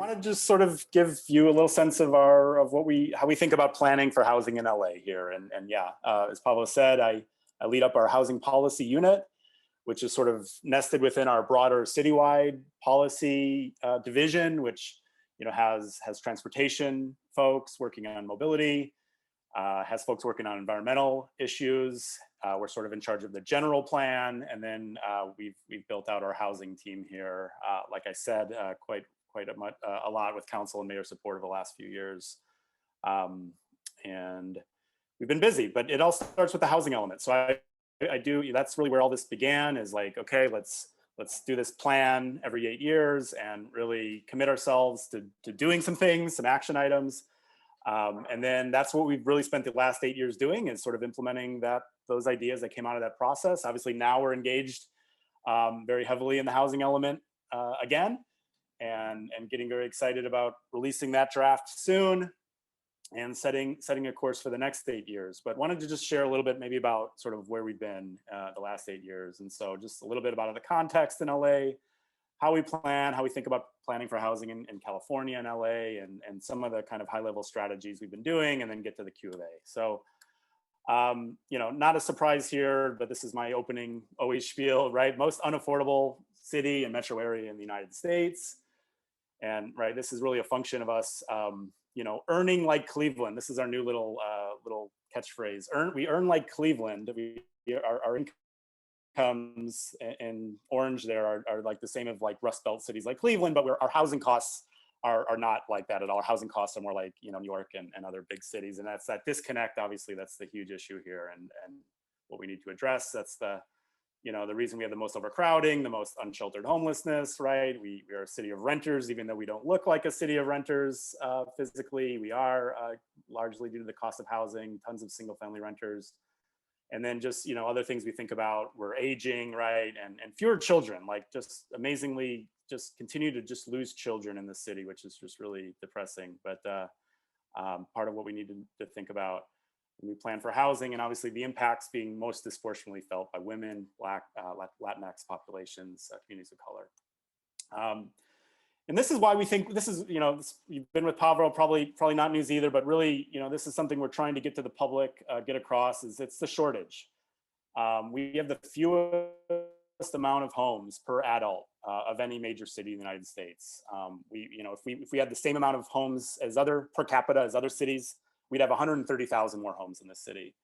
want to just sort of give you a little sense of how we think about planning for housing in LA here. And yeah, as Pablo said, I lead up our housing policy unit, which is sort of nested within our broader citywide policy division, which has transportation folks working on mobility, has folks working on environmental issues. We're sort of in charge of the general plan, and then we've built out our housing team here. Like I said, quite a lot with council and mayor support over the last few years, and we've been busy. But it all starts with the housing element. So I do. That's really where all this began. Is like, okay, let's do this plan every 8 years and really commit ourselves to doing some things, some action items. And then that's what we've really spent the last 8 years doing, is sort of implementing those ideas that came out of that process. Obviously now we're engaged very heavily in the housing element again, and getting very excited about releasing that draft soon and setting a course for the next 8 years. But wanted to just share a little bit maybe about sort of where we've been the last 8 years. And so just a little bit about the context in LA, how we plan, how we think about planning for housing in California and LA, and some of the kind of high level strategies we've been doing, and then get to the Q&A. So, not a surprise here, but this is my opening always spiel, right? Most unaffordable city and metro area in the United States. And right, this is really a function of us, earning like Cleveland. This is our new little catchphrase. We earn like Cleveland. Our incomes in orange there are like the same of like Rust Belt cities like Cleveland, but our housing costs are not like that at all. Our housing costs are more like New York and other big cities, and that's that disconnect. Obviously, that's the huge issue here, and what we need to address. That's the reason we have the most overcrowding, the most unsheltered homelessness, right? We are a city of renters, even though we don't look like a city of renters physically. We are largely due to the cost of housing, tons of single family renters. And then just, other things we think about, we're aging, right? And fewer children, like just amazingly just continue to just lose children in the city, which is just really depressing. But part of what we need to think about when we plan for housing, and obviously the impacts being most disproportionately felt by women, Black, Latinx populations, communities of color. And this is why we think this is, you've been with Pavlo, probably not news either, but really, this is something we're trying to get to the public, get across, is it's the shortage. We have the fewest amount of homes per adult of any major city in the United States. If we had the same amount of homes as per capita as other cities, we'd have 130,000 more homes in this city.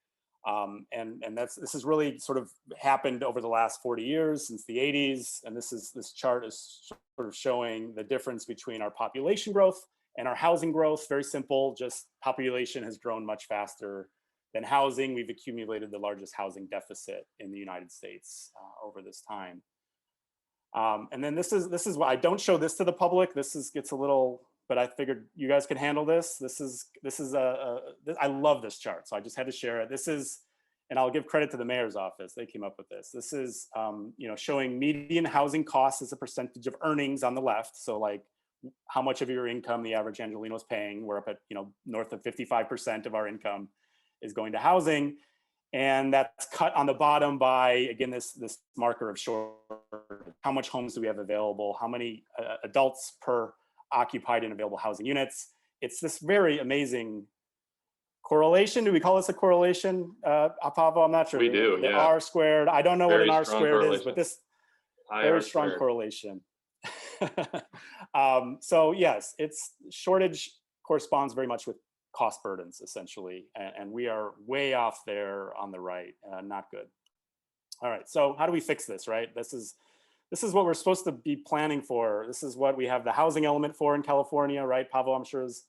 And this has really sort of happened over the last 40 years, since the 80s. And this chart is sort of showing the difference between our population growth and our housing growth. Very simple, just population has grown much faster than housing. We've accumulated the largest housing deficit in the United States over this time. And then this is why I don't show this to the public. Gets a little, but I figured you guys could handle this. I love this chart, so I just had to share it. And I'll give credit to the mayor's office. They came up with this. This is, showing median housing costs as a percentage of earnings on the left. So like how much of your income the average Angelino is paying. We're up at, north of 55% of our income is going to housing. And that's cut on the bottom by, again, this marker of short. How much homes do we have available? How many adults per occupied and available housing units? It's this very amazing correlation. Do we call this a correlation, Pavo? I'm not sure. We do, the yeah. R squared. I don't know what an R squared is, but this very strong correlation. So yes, it's shortage corresponds very much with cost burdens, essentially, and we are way off there on the right. Not good. All right, so how do we fix this, right? This is what we're supposed to be planning for. This is what we have the housing element for in California, right? Pavo, I'm sure, has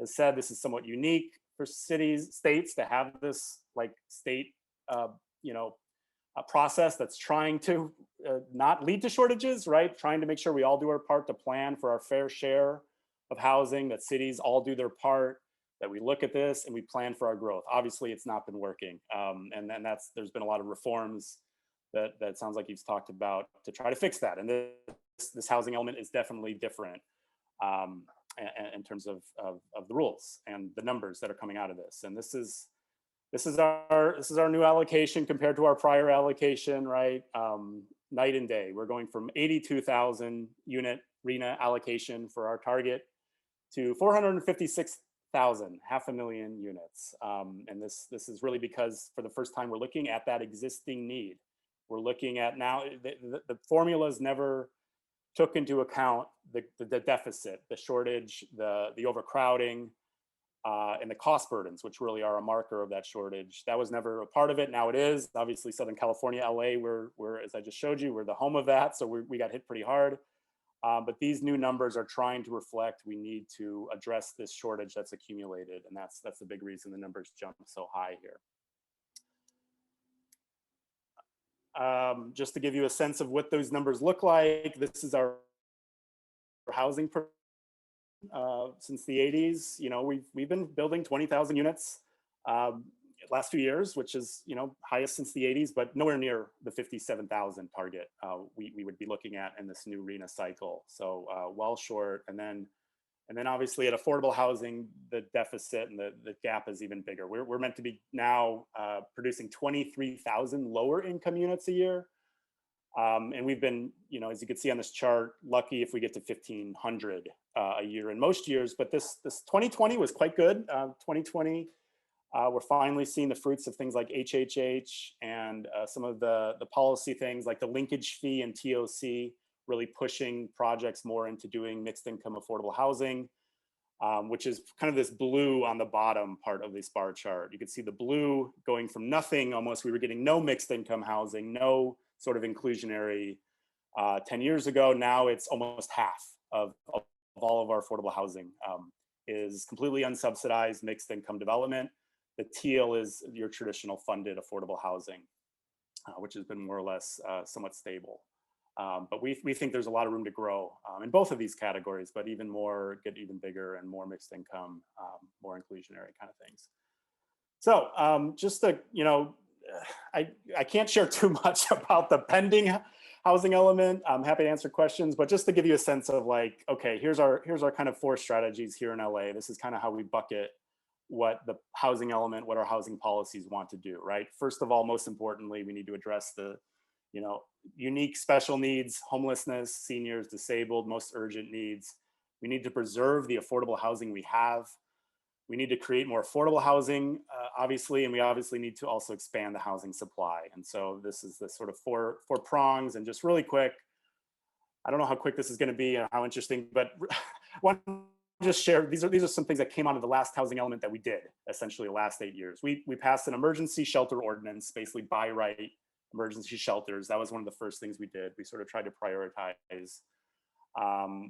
said this is somewhat unique for states to have this like state, a process that's trying to not lead to shortages, right? Trying to make sure we all do our part to plan for our fair share of housing, that cities all do their part, that we look at this and we plan for our growth. Obviously, it's not been working. And then there's been a lot of reforms that sounds like you've talked about to try to fix that. And this housing element is definitely different in terms of the rules and the numbers that are coming out of this. And this is our new allocation compared to our prior allocation, right? Night and day. We're going from 82,000 unit RHNA allocation for our target to 456,000, 500,000 units. And this is really because for the first time, we're looking at that existing need. We're looking at now, the formulas never took into account the deficit, the shortage, the overcrowding, and the cost burdens, which really are a marker of that shortage. That was never a part of it. Now it is. Obviously, Southern California, LA, we're as I just showed you, we're the home of that. So we got hit pretty hard. But these new numbers are trying to reflect we need to address this shortage that's accumulated. And that's the big reason the numbers jump so high here. Just to give you a sense of what those numbers look like, this is our housing since the 80s. You know, we've been building 20,000 units last 2 years, which is, you know, highest since the 80s, but nowhere near the 57,000 target we would be looking at in this new RHNA cycle. So well short. And then obviously at affordable housing, the deficit and the gap is even bigger. We're meant to be now producing 23,000 lower income units a year. And we've been, you know, as you can see on this chart, lucky if we get to 1,500 a year in most years. But this 2020 was quite good. 2020, we're finally seeing the fruits of things like HHH and some of the policy things like the linkage fee and TOC, really pushing projects more into doing mixed income affordable housing, which is kind of this blue on the bottom part of this bar chart. You can see the blue going from nothing, almost we were getting no mixed income housing, no sort of inclusionary 10 years ago. Now it's almost half of all of our affordable housing is completely unsubsidized mixed income development. The teal is your traditional funded affordable housing, which has been more or less somewhat stable. But we think there's a lot of room to grow in both of these categories, but even more, get even bigger and more mixed income, more inclusionary kind of things. So just to, you know, I can't share too much about the pending housing element. I'm happy to answer questions, but just to give you a sense of like, okay, here's our kind of 4 strategies here in LA. This is kind of how we bucket what the housing element, what our housing policies want to do, right? First of all, most importantly, we need to address the, you know, unique special needs, homelessness, seniors, disabled, most urgent needs. We need to preserve the affordable housing we have. We need to create more affordable housing, obviously, and we obviously need to also expand the housing supply. And so this is the sort of four prongs. And just really quick, I don't know how quick this is going to be and how interesting, but one just share, these are some things that came out of the last housing element that we did, essentially the last 8 years. We passed an emergency shelter ordinance, basically by right emergency shelters. That was one of the first things we did. We sort of tried to prioritize.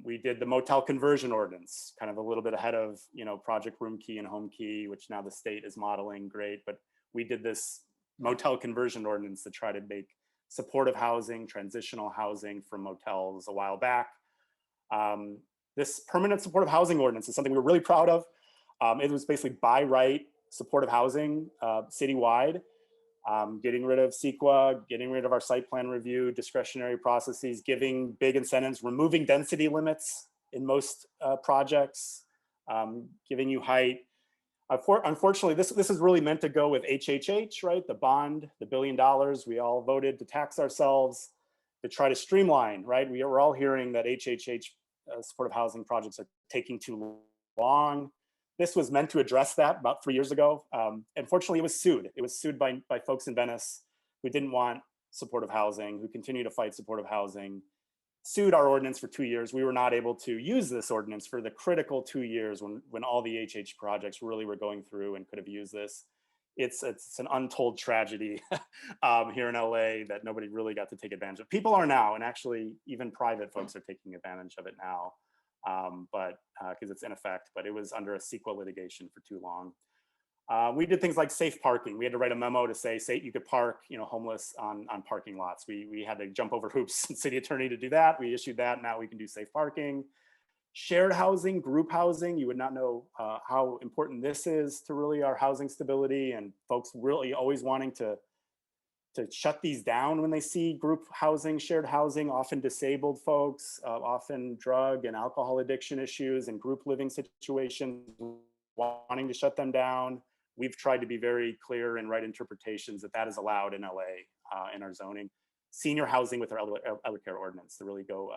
We did the motel conversion ordinance, kind of a little bit ahead of, you know, Project Room Key and Home Key, which now the state is modeling, great. But we did this motel conversion ordinance to try to make supportive housing, transitional housing from motels a while back. This permanent supportive housing ordinance is something we're really proud of. It was basically by right supportive housing citywide. Getting rid of CEQA, getting rid of our site plan review, discretionary processes, giving big incentives, removing density limits in most projects, giving you height. Unfortunately, this is really meant to go with HHH, right? The bond, the $1 billion, we all voted to tax ourselves to try to streamline, right? We're all hearing that HHH supportive housing projects are taking too long. This was meant to address that about 3 years ago. Unfortunately, it was sued. It was sued by folks in Venice who didn't want supportive housing, who continue to fight supportive housing, sued our ordinance for 2 years. We were not able to use this ordinance for the critical 2 years when all the HH projects really were going through and could have used this. It's an untold tragedy here in LA that nobody really got to take advantage of. People are now, and actually even private folks are taking advantage of it now. But because it's in effect, but it was under a CEQA litigation for too long. We did things like safe parking. We had to write a memo to say you could park, you know, homeless on parking lots. We had to jump over hoops in city attorney to do that. We issued that. Now we can do safe parking. Shared housing, group housing. You would not know how important this is to really our housing stability, and folks really always wanting to shut these down when they see group housing, shared housing, often disabled folks, often drug and alcohol addiction issues and group living situations, wanting to shut them down. We've tried to be very clear and write interpretations that is allowed in LA in our zoning. Senior housing with our elder care ordinance to really go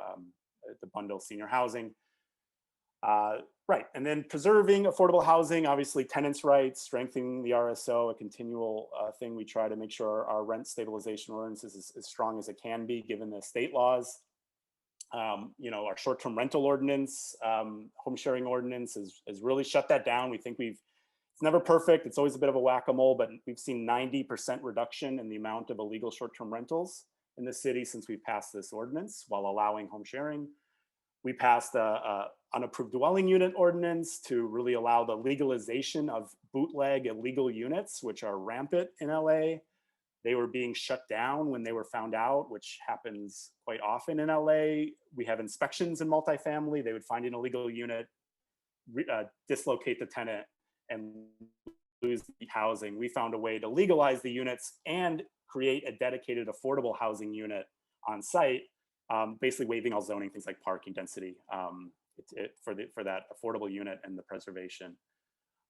to bundle senior housing. Right, and then preserving affordable housing, obviously tenants' rights, strengthening the RSO, a continual thing. We try to make sure our rent stabilization ordinance is as strong as it can be given the state laws. Our short-term rental ordinance, home sharing ordinance has really shut that down. We think it's never perfect. It's always a bit of a whack-a-mole, but we've seen 90% reduction in the amount of illegal short-term rentals in the city since we passed this ordinance while allowing home sharing. We passed a unapproved dwelling unit ordinance to really allow the legalization of bootleg illegal units, which are rampant in LA. They were being shut down when they were found out, which happens quite often in LA. We have inspections in multifamily. They would find an illegal unit, dislocate the tenant, and lose the housing. We found a way to legalize the units and create a dedicated affordable housing unit on site, basically waiving all zoning, things like parking density for that affordable unit and the preservation.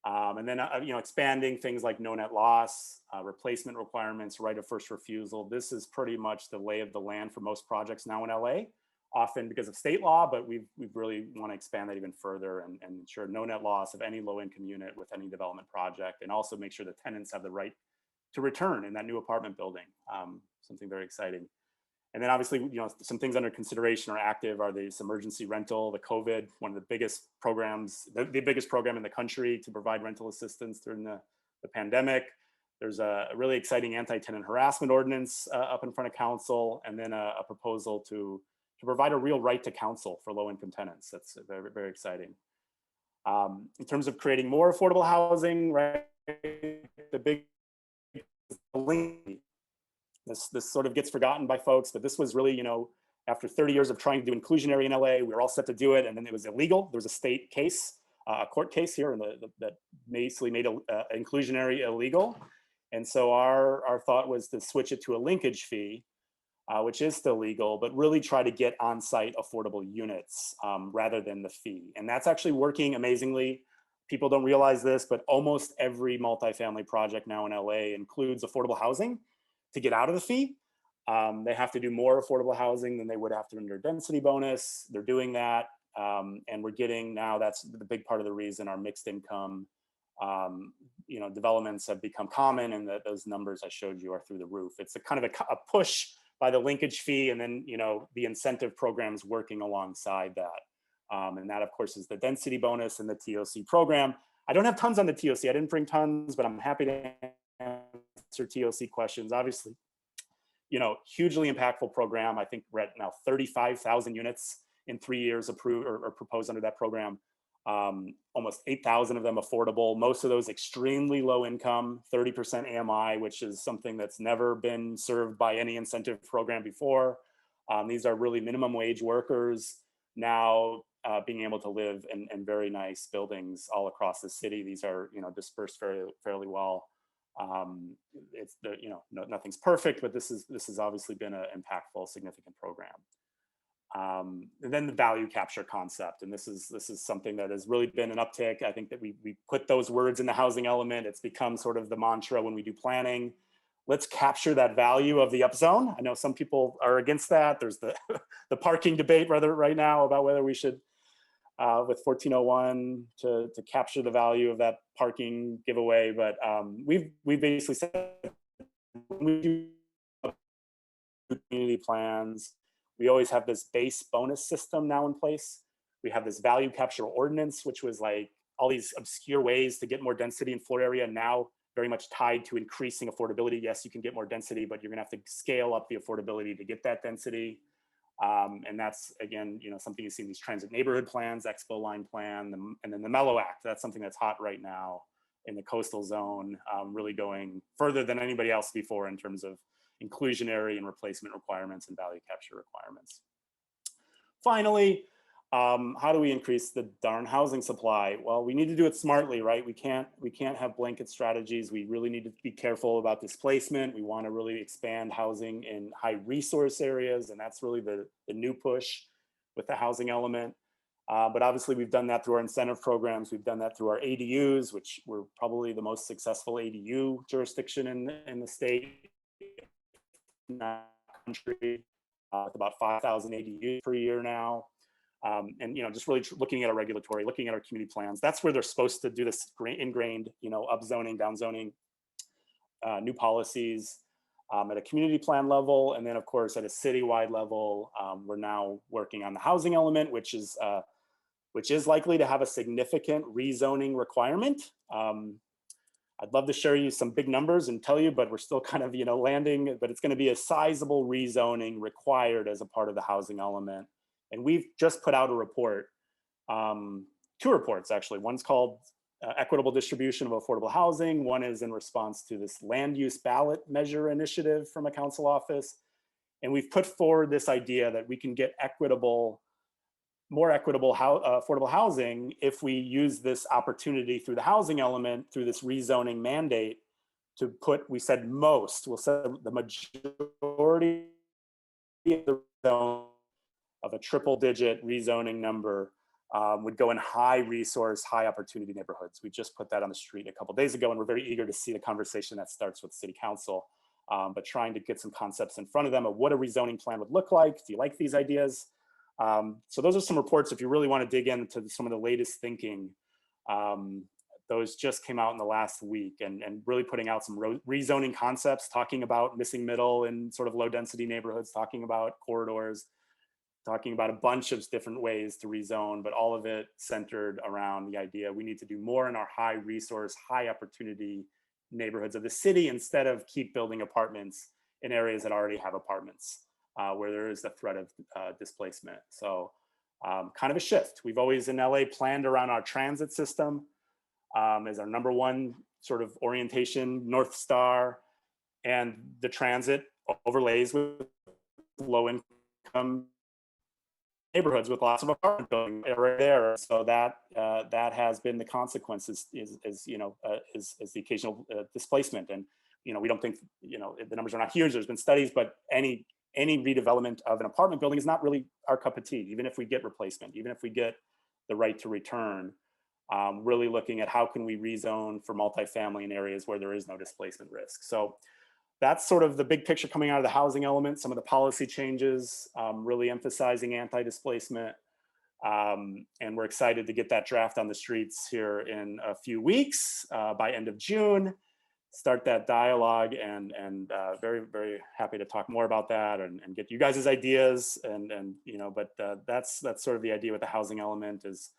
And then, expanding things like no net loss, replacement requirements, right of first refusal. This is pretty much the lay of the land for most projects now in LA, often because of state law, but we really want to expand that even further and ensure no net loss of any low income unit with any development project, and also make sure the tenants have the right to return in that new apartment building, something very exciting. And then obviously, some things under consideration or active are this emergency rental, the COVID, one of the biggest programs, the biggest program in the country to provide rental assistance during the pandemic. There's a really exciting anti-tenant harassment ordinance up in front of council, and then a proposal to provide a real right to counsel for low-income tenants. That's very, very exciting. In terms of creating more affordable housing, right, the big link. This sort of gets forgotten by folks, but this was really, after 30 years of trying to do inclusionary in LA, we were all set to do it, and then it was illegal. There was a state case, a court case here, that basically made inclusionary illegal. And so our thought was to switch it to a linkage fee, which is still legal, but really try to get on-site affordable units rather than the fee. And that's actually working amazingly. People don't realize this, but almost every multifamily project now in LA includes affordable housing to get out of the fee. They have to do more affordable housing than they would after under density bonus. They're doing that. And we're getting now, that's the big part of the reason our mixed income developments have become common, and that those numbers I showed you are through the roof. It's a kind of a push by the linkage fee, and then the incentive programs working alongside that. And that of course is the density bonus and the TOC program. I don't have tons on the TOC. I didn't bring tons, but I'm happy to answer TOC questions. Obviously, hugely impactful program. I think we're at now 35,000 units in 3 years approved or proposed under that program. Almost 8,000 of them affordable. Most of those extremely low income, 30% AMI, which is something that's never been served by any incentive program before. These are really minimum wage workers now being able to live in very nice buildings all across the city. These are dispersed fairly well. It's nothing's perfect, but this has obviously been an impactful, significant program. And then the value capture concept, and this is something that has really been an uptick. I think that we put those words in the housing element. It's become sort of the mantra when we do planning. Let's capture that value of the upzone. I know some people are against that. There's the the parking debate right now about whether we should with 1401 to capture the value of that parking giveaway. But we've basically said when we do community plans, we always have this base bonus system now in place. We have this value capture ordinance, which was like all these obscure ways to get more density in floor area, now very much tied to increasing affordability. Yes, you can get more density, but you're gonna have to scale up the affordability to get that density. And that's, again, something you see in these transit neighborhood plans, Expo Line Plan, and then the Mellow Act. That's something that's hot right now in the coastal zone, really going further than anybody else before in terms of inclusionary and replacement requirements and value capture requirements. Finally, how do we increase the darn housing supply? Well, we need to do it smartly, right? We can't have blanket strategies. We really need to be careful about displacement. We want to really expand housing in high resource areas, and that's really the new push with the housing element. But obviously we've done that through our incentive programs. We've done that through our ADUs, which we're probably the most successful ADU jurisdiction in the state, in the country, with about 5,000 ADUs per year now. And just really looking at our regulatory, looking at our community plans. That's where they're supposed to do this ingrained, upzoning, downzoning, new policies at a community plan level, and then of course at a citywide level. We're now working on the housing element, which is likely to have a significant rezoning requirement. I'd love to share you some big numbers and tell you, but we're still kind of landing. But it's going to be a sizable rezoning required as a part of the housing element. And we've just put out a report, 2 reports actually. One's called Equitable Distribution of Affordable Housing. One is in response to this land use ballot measure initiative from a council office. And we've put forward this idea that we can get more equitable affordable housing if we use this opportunity through the housing element, through this rezoning mandate, to put, we said most, we'll say the majority of the zone of a triple-digit rezoning number would go in high resource, high opportunity neighborhoods. We just put that on the street a couple of days ago, and we're very eager to see the conversation that starts with City Council, but trying to get some concepts in front of them of what a rezoning plan would look like. Do you like these ideas? So those are some reports if you really want to dig into some of the latest thinking. Those just came out in the last week, and really putting out some rezoning concepts, talking about missing middle and sort of low density neighborhoods, talking about corridors, talking about a bunch of different ways to rezone, but all of it centered around the idea we need to do more in our high resource, high opportunity neighborhoods of the city instead of keep building apartments in areas that already have apartments. Where there is the threat of displacement. So kind of a shift. We've always in LA planned around our transit system as our #1 sort of orientation, North Star, and the transit overlays with low income neighborhoods with lots of apartment buildings right there. So that has been the consequences is the occasional displacement. And we don't think the numbers are not huge. There's been studies, but any redevelopment of an apartment building is not really our cup of tea, even if we get replacement, even if we get the right to return. Really looking at how can we rezone for multifamily in areas where there is no displacement risk. So that's sort of the big picture coming out of the housing element, some of the policy changes, really emphasizing anti-displacement. And we're excited to get that draft on the streets here in a few weeks, by end of June. Start that dialogue, and very, very happy to talk more about that and get you guys' ideas, but that's sort of the idea with the housing element is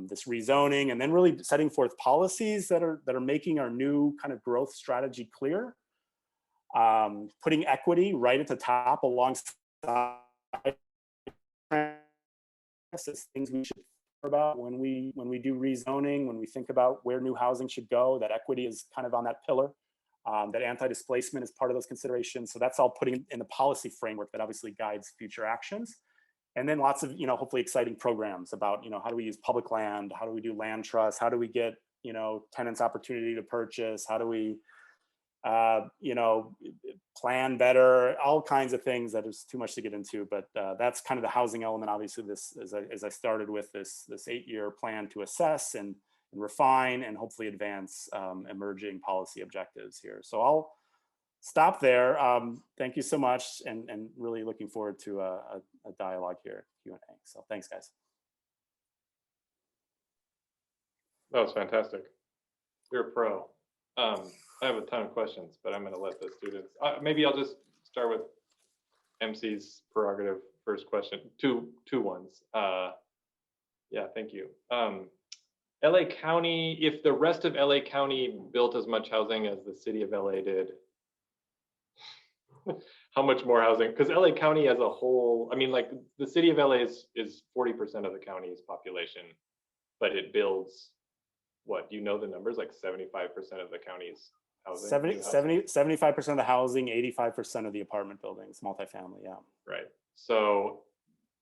this rezoning, and then really setting forth policies that are making our new kind of growth strategy clear, putting equity right at the top alongside things we should think about when we do rezoning, when we think about where new housing should go, that equity is kind of on that pillar, that anti-displacement is part of those considerations. So that's all putting in the policy framework that obviously guides future actions. And then lots of, hopefully exciting programs about, how do we use public land? How do we do land trust? How do we get, tenants opportunity to purchase? How do we, plan better, all kinds of things that is too much to get into, but that's kind of the housing element. Obviously, this as I started with this 8-year plan to assess and refine and hopefully advance emerging policy objectives here. So I'll stop there. Thank you so much, and really looking forward to a dialogue here, Q&A. So thanks, guys. That was fantastic. You're a pro. I have a ton of questions, but I'm going to let the students. Maybe I'll just start with MC's prerogative. First question, two ones. Yeah, thank you. LA County, if the rest of LA County built as much housing as the city of LA did, how much more housing? Because LA County as a whole, I mean, like the city of LA is 40% of the county's population, but it builds, what, do you know the numbers? Like 75% of the county's housing? 75% of the housing, 85% of the apartment buildings, multifamily, yeah. Right. So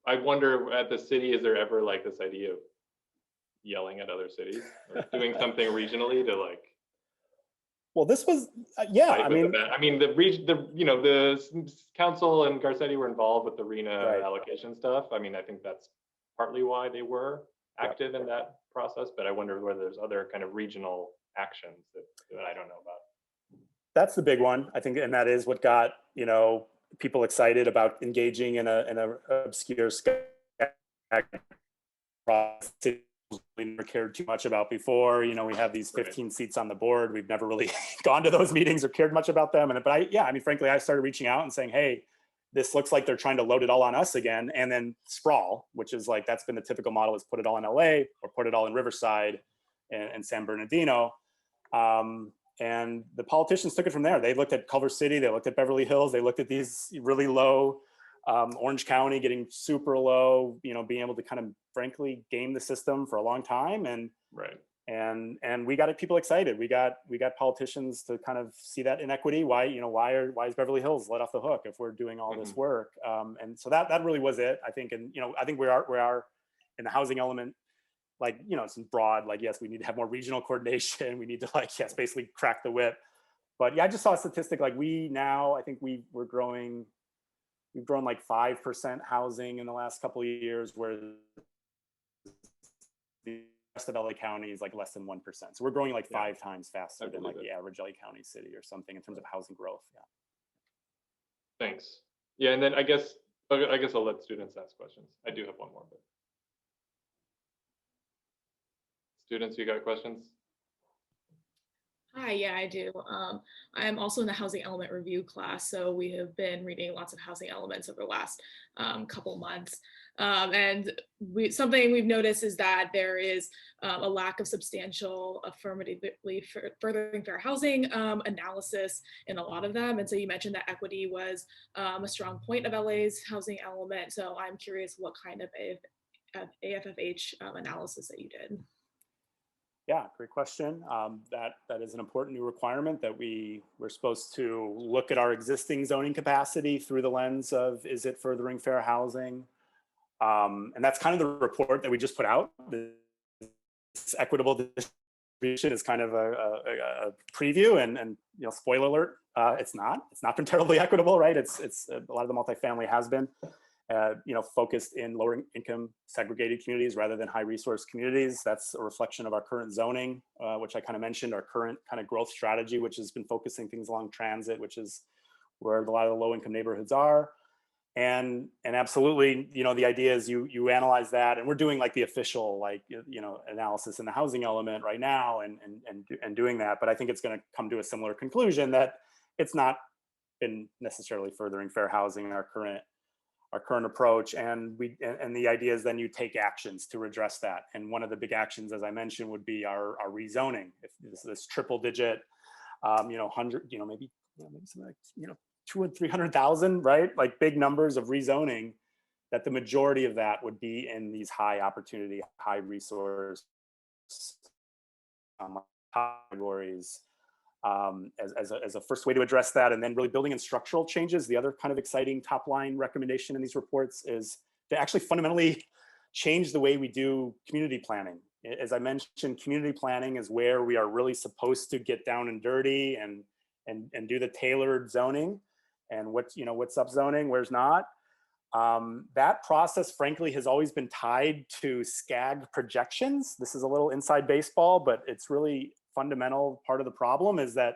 I wonder at the city, is there ever like this idea of yelling at other cities or doing something regionally to like? Well, this was, yeah, I mean, the council and Garcetti were involved with the RENA right. allocation stuff. I mean, I think that's partly why they were active in that process, but I wonder whether there's other kind of regional actions that I don't know about. That's the big one, I think, and that is what got, people excited about engaging in a obscure we never cared too much about before. You know, we have these 15 seats on the board. We've never really gone to those meetings or cared much about them. But I mean, frankly, I started reaching out and saying, hey, this looks like they're trying to load it all on us again, and then sprawl, which is like, that's been the typical model, is put it all in LA or put it all in Riverside and San Bernardino. And the politicians took it from there. They looked at Culver City, they looked at Beverly Hills, they looked at these really low, Orange County getting super low, you know, being able to kind of frankly game the system for a long time. And right. And we got people excited. We got politicians to kind of see that inequity. Why is Beverly Hills let off the hook if we're doing all this work? And so that really was it, I think. And, you know, I think we are in the housing element, like, you know, it's broad, like, yes, we need to have more regional coordination. We need to, like, yes, basically crack the whip. But yeah, I just saw a statistic, like I think we've grown like 5% housing in the last couple of years, where the rest of LA County is like less than 1%. So we're growing like 5 times faster than like the average LA County city or something in terms of housing growth. Yeah. Thanks. Yeah, and then I guess I'll let students ask questions. I do have one more, but students, you got questions? Hi, yeah, I do. I'm also in the housing element review class, so we have been reading lots of housing elements over the last couple months. And something we've noticed is that there is a lack of substantial affirmatively furthering fair housing analysis in a lot of them. And so you mentioned that equity was a strong point of LA's housing element. So I'm curious what kind of AFFH analysis that you did. Yeah, great question. That is an important new requirement that we're supposed to look at our existing zoning capacity through the lens of, is it furthering fair housing? And that's kind of the report that we just put out. This equitable distribution is kind of a preview, and you know, spoiler alert, it's not been terribly equitable, right? It's a lot of the multifamily has been. You know, focused in lower income segregated communities rather than high resource communities. That's a reflection of our current zoning, which I kind of mentioned, our current kind of growth strategy, which has been focusing things along transit, which is where a lot of the low income neighborhoods are. And absolutely, you know, the idea is you analyze that, and we're doing like the official, like, you know, analysis in the housing element right now and doing that. But I think it's going to come to a similar conclusion that it's not been necessarily furthering fair housing in our current approach. And the idea is then you take actions to redress that. And one of the big actions, as I mentioned, would be our rezoning. If this triple digit, you know, 100, you know, maybe something like, you know, 200,000 and 300,000, right? Like big numbers of rezoning, that the majority of that would be in these high opportunity, high resource categories. As a first way to address that. And then really building in structural changes. The other kind of exciting top line recommendation in these reports is to actually fundamentally change the way we do community planning. As I mentioned, community planning is where we are really supposed to get down and dirty and do the tailored zoning and what's subzoning, where's not. That process, frankly, has always been tied to SCAG projections. This is a little inside baseball, but it's really fundamental part of the problem is that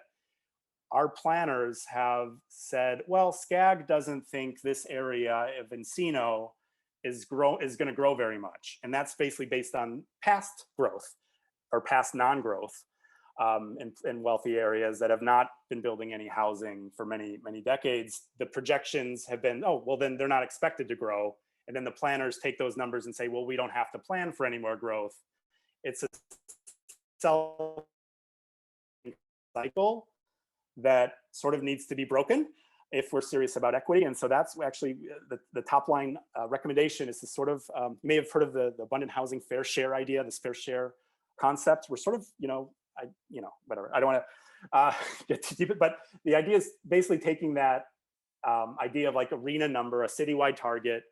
our planners have said, well, SCAG doesn't think this area of Encino is going to grow very much. And that's basically based on past growth or past non-growth in wealthy areas that have not been building any housing for many, many decades. The projections have been, oh, well, then they're not expected to grow. And then the planners take those numbers and say, well, we don't have to plan for any more growth. It's a cycle that sort of needs to be broken if we're serious about equity. And so that's actually the top line recommendation is to sort of, you may have heard of the abundant housing fair share idea, this fair share concept. We're sort of, whatever, I don't want to get too deep, but the idea is basically taking that idea of like arena number, a citywide target,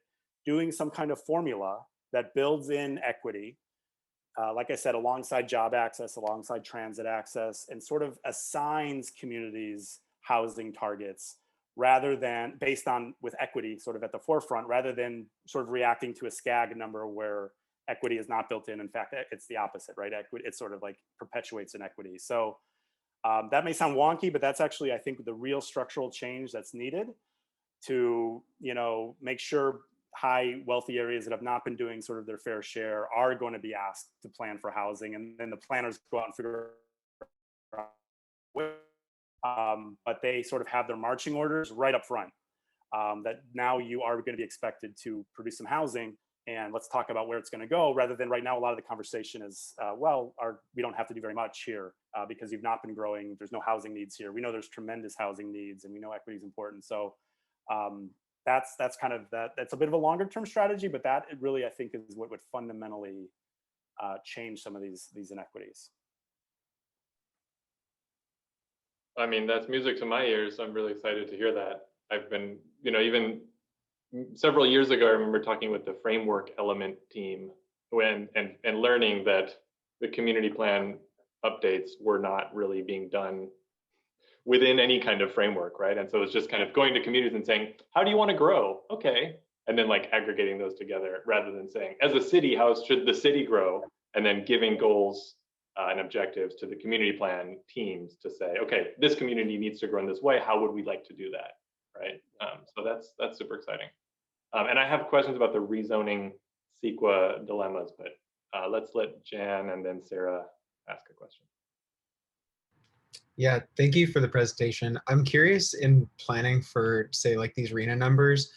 doing some kind of formula that builds in equity, like I said, alongside job access, alongside transit access, and sort of assigns communities housing targets rather than based on with equity sort of at the forefront, rather than sort of reacting to a SCAG number where equity is not built in. In fact, it's the opposite, right? Equity, it sort of like perpetuates inequity. So that may sound wonky, but that's actually, I think, the real structural change that's needed to, make sure high wealthy areas that have not been doing sort of their fair share are going to be asked to plan for housing, and then the planners go out and figure out but they sort of have their marching orders right up front, that now you are going to be expected to produce some housing, and let's talk about where it's going to go, rather than right now a lot of the conversation is, we don't have to do very much here because you've not been growing, there's no housing needs here. We know there's tremendous housing needs, and we know equity is important. So that's kind of that's a bit of a longer term strategy, but that really, I think, is what would fundamentally change some of these inequities. I mean, that's music to my ears. I'm really excited to hear that. I've been, even several years ago, I remember talking with the framework element team and learning that the community plan updates were not really being done within any kind of framework, right? And so it's just kind of going to communities and saying, how do you want to grow? Okay. And then like aggregating those together rather than saying, as a city, how should the city grow? And then giving goals and objectives to the community plan teams to say, okay, this community needs to grow in this way. How would we like to do that, right? So that's super exciting. And I have questions about the rezoning CEQA dilemmas, but let's let Jan and then Sarah ask a question. Yeah, thank you for the presentation. I'm curious, in planning for, say, like these RENA numbers,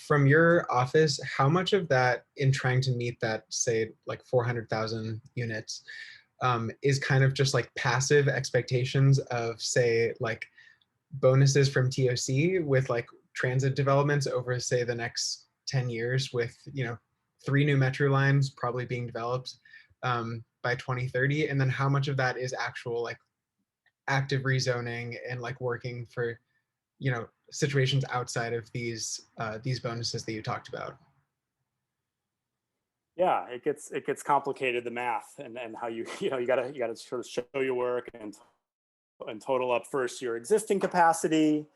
from your office, how much of that, in trying to meet that, say, like 400,000 units, is kind of just like passive expectations of, say, like bonuses from TOC with like transit developments over, say, the next 10 years with, 3 new metro lines probably being developed by 2030? And then how much of that is actual like active rezoning and like working for, situations outside of these bonuses that you talked about? Yeah, it gets complicated, the math and how you gotta sort of show your work and total up first your existing capacity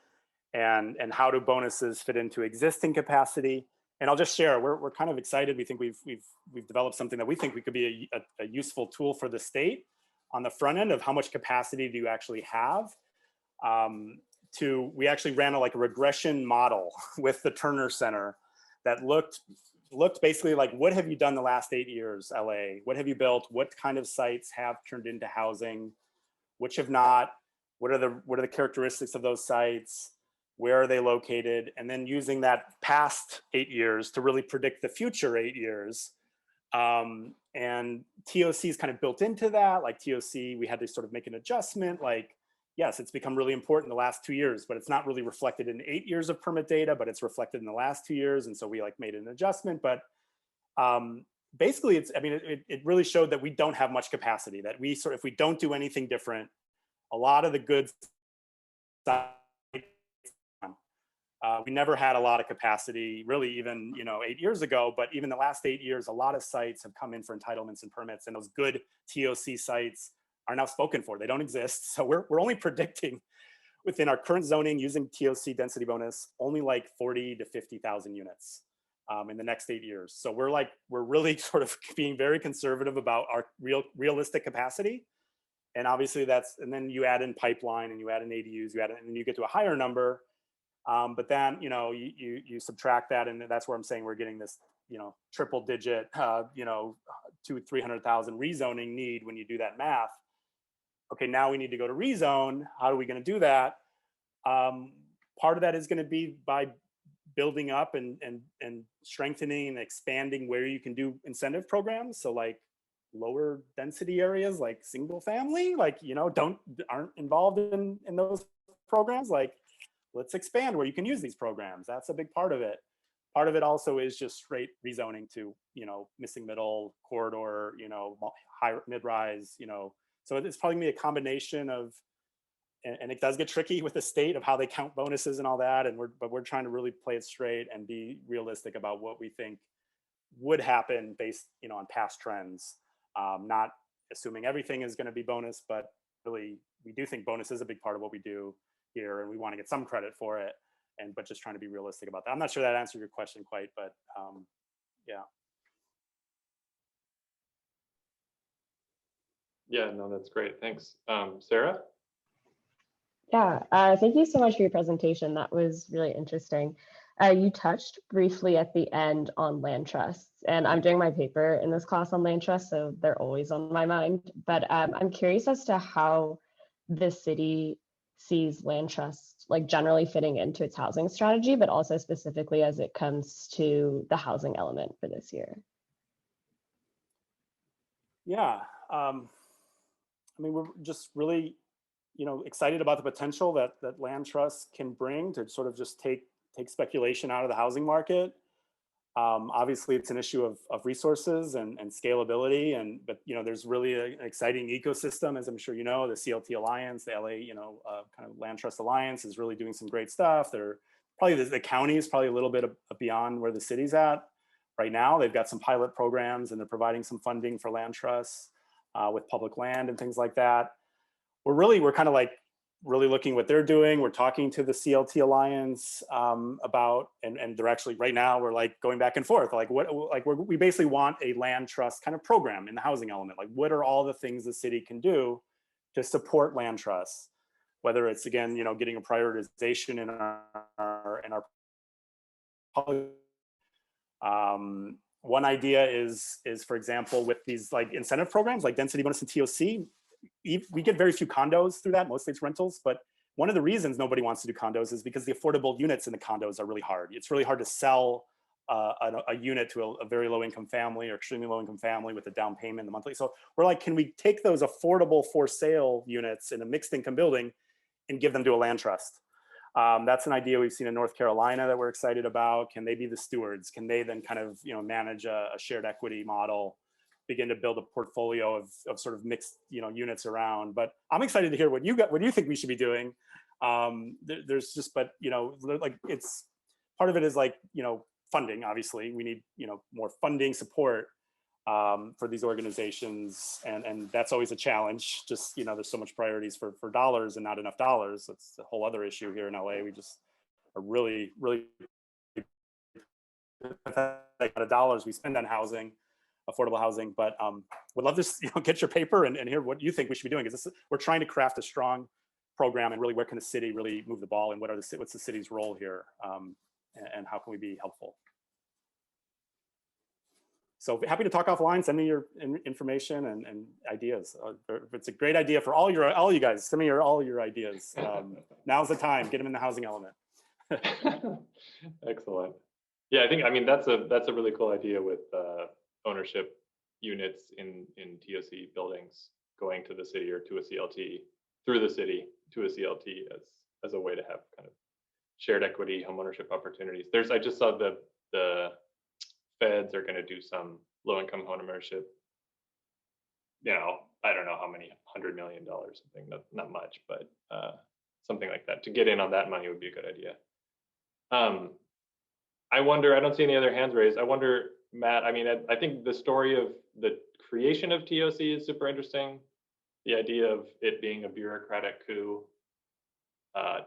and how do bonuses fit into existing capacity. And I'll just share, we're kind of excited. We think we've developed something that we think we could be a useful tool for the state on the front end of how much capacity do you actually have. We actually ran a regression model with the Turner Center that looked basically like, what have you done the last 8 years, LA? What have you built? What kind of sites have turned into housing? Which have not? What are the characteristics of those sites? Where are they located? And then using that past 8 years to really predict the future 8 years. And TOC is kind of built into that. Like TOC, we had to sort of make an adjustment. Like, yes, it's become really important in the last 2 years, but it's not really reflected in 8 years of permit data, but it's reflected in the last 2 years. And so we made an adjustment, but basically it really showed that we don't have much capacity, that if we don't do anything different, a lot of the good we never had a lot of capacity, really, even 8 years ago. But even the last 8 years, a lot of sites have come in for entitlements and permits, and those good TOC sites are now spoken for. They don't exist. So we're only predicting within our current zoning using TOC density bonus only like 40 to 50,000 units in the next 8 years. So we're really sort of being very conservative about our realistic capacity. And obviously and then you add in pipeline and you add in ADUs, and then you get to a higher number. But then, you subtract that, and that's where I'm saying we're getting this, triple digit, 200,000-300,000 rezoning need when you do that math. Okay, now we need to go to rezone. How are we going to do that? Part of that is going to be by building up and strengthening and expanding where you can do incentive programs. So like lower density areas, like single family, aren't involved in those programs. Let's expand where you can use these programs. That's a big part of it. Part of it also is just straight rezoning to, missing middle corridor, high mid-rise, So it's probably gonna be a combination of, and it does get tricky with the state of how they count bonuses and all that. But we're trying to really play it straight and be realistic about what we think would happen based, on past trends. Not assuming everything is gonna be bonus, but really, we do think bonus is a big part of what we do here, and we want to get some credit for it, but just trying to be realistic about that. I'm not sure that answered your question quite, but yeah. Yeah, no, that's great. Thanks. Sarah? Yeah, thank you so much for your presentation. That was really interesting. You touched briefly at the end on land trusts, and I'm doing my paper in this class on land trusts, so they're always on my mind. But I'm curious as to how the city sees land trusts like generally fitting into its housing strategy, but also specifically as it comes to the housing element for this year. Yeah, I mean, we're just really, excited about the potential that land trusts can bring to sort of just take speculation out of the housing market. Obviously, it's an issue of resources and scalability, but there's really an exciting ecosystem, as I'm sure you know. The CLT Alliance, the LA, kind of Land Trust Alliance, is really doing some great stuff. They're probably the county is probably a little bit beyond where the city's at right now. They've got some pilot programs, and they're providing some funding for land trusts with public land and things like that. We're kind of like really looking what they're doing. We're talking to the CLT Alliance about, and they're actually right now we're like going back and forth. Like we basically want a land trust kind of program in the housing element. Like, what are all the things the city can do to support land trusts? Whether it's, again, getting a prioritization in our public. One idea is for example, with these like incentive programs like density bonus and TOC. We get very few condos through that. Mostly it's rentals, but one of the reasons nobody wants to do condos is because the affordable units in the condos are really hard. It's really hard to sell a unit to a very low income family or extremely low income family with a down payment, the monthly. So we're like, can we take those affordable for sale units in a mixed income building and give them to a land trust? That's an idea we've seen in North Carolina that we're excited about. Can they be the stewards? Can they then kind of manage a shared equity model, begin to build a portfolio of sort of mixed units around? But I'm excited to hear what you think we should be doing. There's just, but like, it's part of it is like funding. Obviously we need more funding support for these organizations, and that's always a challenge. Just there's so much priorities for dollars and not enough dollars. That's a whole other issue here in LA. We just are really pathetic amount of dollars we spend on housing, affordable housing. But would love to get your paper and hear what you think we should be doing, because we're trying to craft a strong program, and really where can the city really move the ball, and what's the city's role here, and how can we be helpful? So happy to talk offline. Send me your information and ideas. If it's a great idea for all you guys, send me all your ideas. Now's the time. Get them in the housing element. Excellent. Yeah, I mean that's a really cool idea with ownership units in TOC buildings going to the city or to a CLT, through the city to a CLT as a way to have kind of shared equity home ownership opportunities. I just saw the feds are going to do some low-income home ownership. I don't know how many $100 million, something, not much, but something like that. To get in on that money would be a good idea. I wonder, I don't see any other hands raised. I wonder, Matt, I mean, I think the story of the creation of TOC is super interesting. The idea of it being a bureaucratic coup,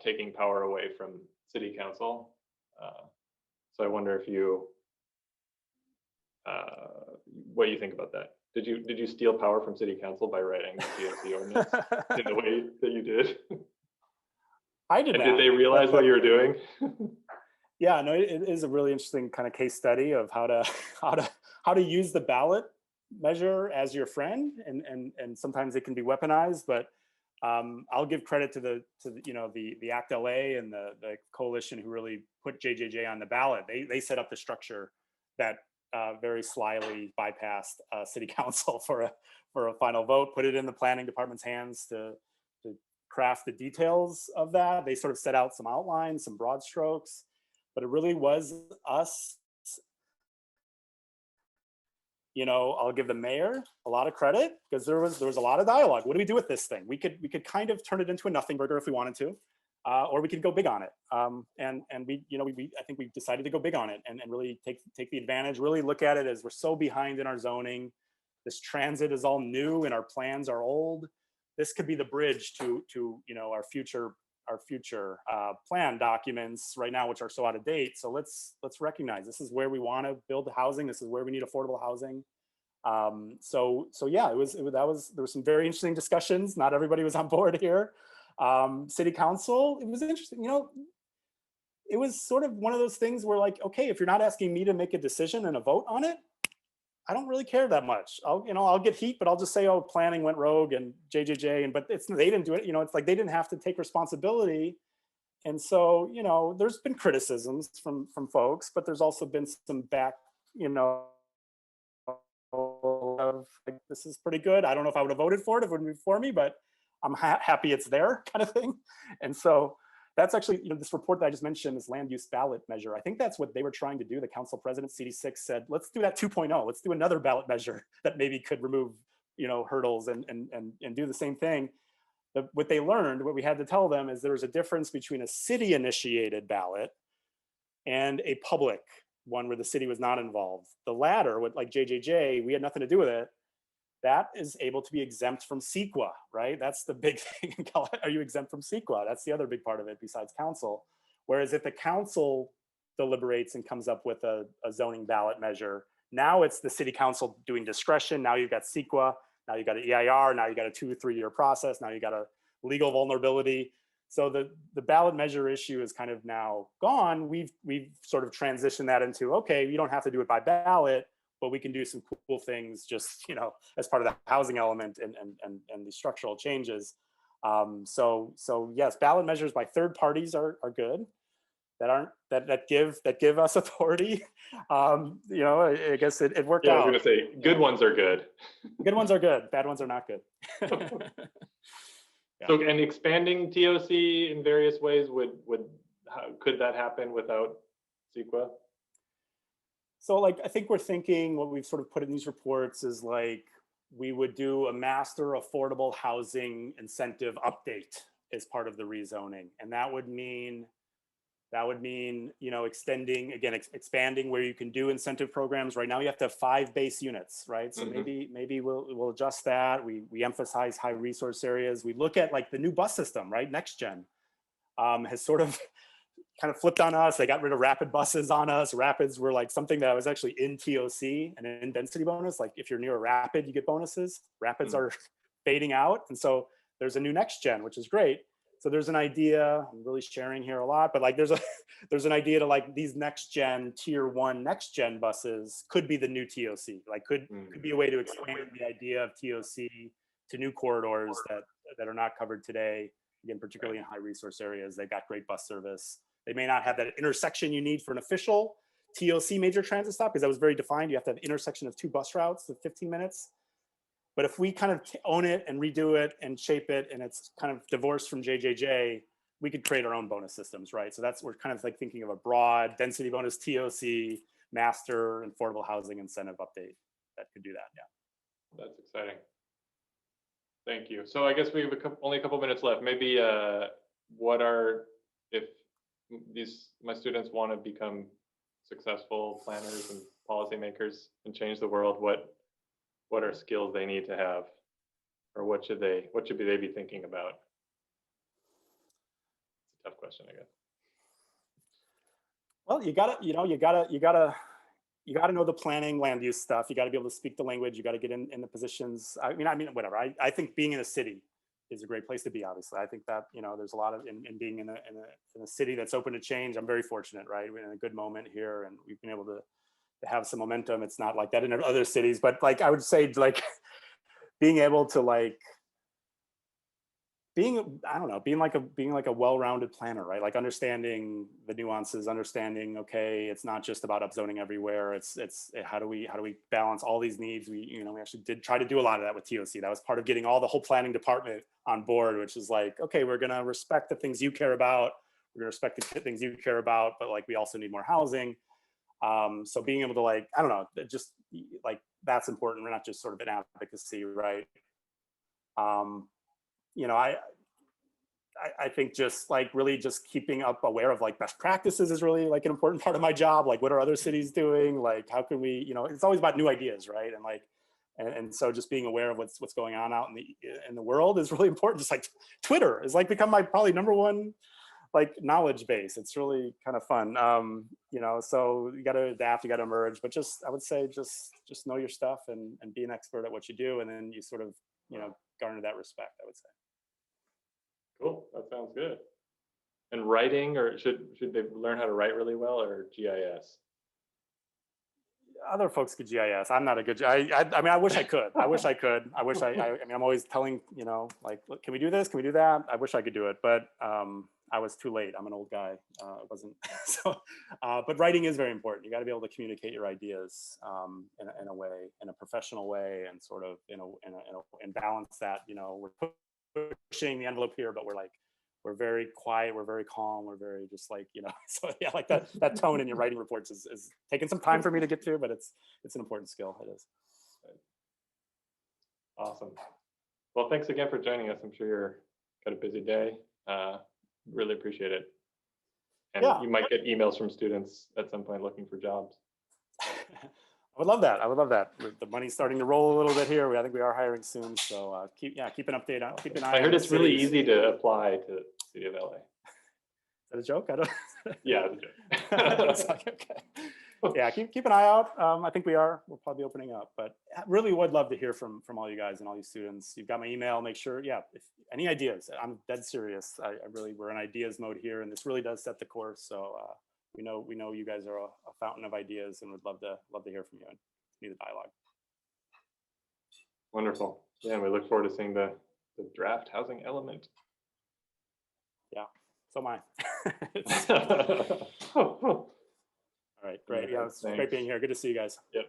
taking power away from city council. So I wonder if what you think about that. Did you steal power from city council by writing the TOC ordinance in the way that you did? I did. And did they realize what you were doing? Yeah, no, it is a really interesting kind of case study of how to use the ballot measure as your friend, and sometimes it can be weaponized. But I'll give credit to the ACT LA and the coalition who really put JJJ on the ballot. They set up the structure that very slyly bypassed city council for a final vote, put it in the planning department's hands to craft the details of that. They sort of set out some outlines, some broad strokes, but it really was us. I'll give the mayor a lot of credit, because there was a lot of dialogue. What do we do with this thing? We could kind of turn it into a nothing burger if we wanted to, or we could go big on it. And we I think we decided to go big on it and really take the advantage. Really look at it as we're so behind in our zoning. This transit is all new and our plans are old. This could be the bridge to our future plan documents right now, which are so out of date. So let's recognize this is where we want to build the housing. This is where we need affordable housing. So yeah, there were some very interesting discussions. Not everybody was on board here. City council, it was interesting. it was sort of one of those things where like, okay, if you're not asking me to make a decision and a vote on it, I don't really care that much. I'll get heat, but I'll just say, oh, planning went rogue and JJJ, and but they didn't do it. It's like they didn't have to take responsibility. And so, there's been criticisms from folks, but there's also been some back, of like, this is pretty good. I don't know if I would have voted for it if it would be for me, but I'm happy it's there, kind of thing. And so that's actually, this report that I just mentioned, this land use ballot measure. I think that's what they were trying to do. The council president, CD6, said, let's do that 2.0. Let's do another ballot measure that maybe could remove, hurdles and do the same thing. What they learned, what we had to tell them, is there was a difference between a city initiated ballot and a public one where the city was not involved. The latter, with like JJJ, we had nothing to do with it. That is able to be exempt from CEQA, right? That's the big thing. Are you exempt from CEQA? That's the other big part of it besides council. Whereas if the council deliberates and comes up with a zoning ballot measure, now it's the city council doing discretion. Now you've got CEQA, now you've got an EIR, now you've got a 2 or 3 year process, now you've got a legal vulnerability. So the ballot measure issue is kind of now gone. We've sort of transitioned that into, okay, you don't have to do it by ballot, but we can do some cool things just, as part of the housing element and the structural changes. So yes, ballot measures by third parties are good. That give us authority. I guess it worked out. I was gonna say, good ones are good. Good ones are good. Bad ones are not good. Yeah. So, and expanding TOC in various ways could that happen without CEQA? So like, I think we're thinking what we've sort of put in these reports is like, we would do a master affordable housing incentive update as part of the rezoning. And that would mean, extending, again, expanding where you can do incentive programs. Right now you have to have 5 base units, right? So maybe we'll adjust that. We emphasize high resource areas. We look at like the new bus system, right? Next Gen has sort of kind of flipped on us. They got rid of rapid buses on us. Rapids were like something that was actually in TOC and in density bonus. Like if you're near a rapid, you get bonuses. Rapids are fading out. And so there's a new Next Gen, which is great. So there's an idea, I'm really sharing here a lot, but like there's an idea to like these Next Gen tier 1 Next Gen buses could be the new TOC. Like could be a way to expand the idea of TOC to new corridors that are not covered today. Again, particularly in high resource areas, they've got great bus service. They may not have that intersection you need for an official TOC major transit stop, because that was very defined. You have to have intersection of 2 bus routes of 15 minutes. But if we kind of own it and redo it and shape it, and it's kind of divorced from JJJ, we could create our own bonus systems, right? So we're kind of like thinking of a broad density bonus TOC master affordable housing incentive update that could do that. Yeah. That's exciting. Thank you. So I guess we have only a couple minutes left. Maybe if my students want to become successful planners and policymakers and change the world, what are skills they need to have, or what should they be thinking about? It's a tough question, I guess. Well, you gotta know the planning, land use stuff. You gotta be able to speak the language. You gotta get in the positions. I mean, whatever. I think being in a city is a great place to be. Obviously, I think that there's a lot of in being in a city that's open to change. I'm very fortunate, right? We're in a good moment here, and we've been able to have some momentum. It's not like that in other cities, but like I would say, like being able to like being like a well-rounded planner, right? Like understanding the nuances, understanding, okay, it's not just about upzoning everywhere. It's how do we balance all these needs? We actually did try to do a lot of that with TOC. That was part of getting the whole planning department on board, which is like, okay, we're gonna respect the things you care about. We're gonna respect the things you care about, but like we also need more housing. So being able to like, I don't know, just like that's important. We're not just sort of an advocacy, right? I think just like really just keeping up aware of like best practices is really like an important part of my job. Like what are other cities doing? Like how can we, it's always about new ideas, right? And like, and so just being aware of what's going on out in the world is really important. Just like Twitter is like become my probably #1 like knowledge base. It's really kind of fun. So you got to adapt, you got to emerge, but I would say just know your stuff and be an expert at what you do. And then you sort of, garner that respect, I would say. Cool. That sounds good. And writing, or should they learn how to write really well, or GIS? Other folks could GIS. I'm not a good. I mean, I wish I could. I wish I could. I wish I mean, I'm always telling, you know, like, look, can we do this? Can we do that? I wish I could do it, but I was too late. I'm an old guy. It wasn't so. But writing is very important. You got to be able to communicate your ideas in a way, in a professional way, and sort of and balance that. You know, we're pushing the envelope here, but we're very quiet, we're very calm, we're very just like, you know, so yeah, like that tone in your writing reports is taking some time for me to get to, but it's an important skill. It is. Awesome. Well, thanks again for joining us. I'm sure you're got a busy day. Really appreciate it. And yeah, you might get emails from students at some point looking for jobs. I would love that. I would love that. The money's starting to roll a little bit here. I think we are hiring soon. So keep an update. Keep an eye. I heard on it's really easy to apply to City of LA. Is that a joke? I don't. Yeah, it's a joke. It's like, okay. Yeah, keep an eye out. I think we'll probably be opening up, but I really would love to hear from all you guys and all you students. You've got my email. Make sure, yeah, if any ideas, I'm dead serious. I really, we're in ideas mode here, and this really does set the course. So we know you guys are a fountain of ideas, and would love to hear from you and need a dialogue. Wonderful. Yeah, and we look forward to seeing the draft housing element. Yeah, so am I. All right, great. Yeah, it's great being here. Good to see you guys. Yep.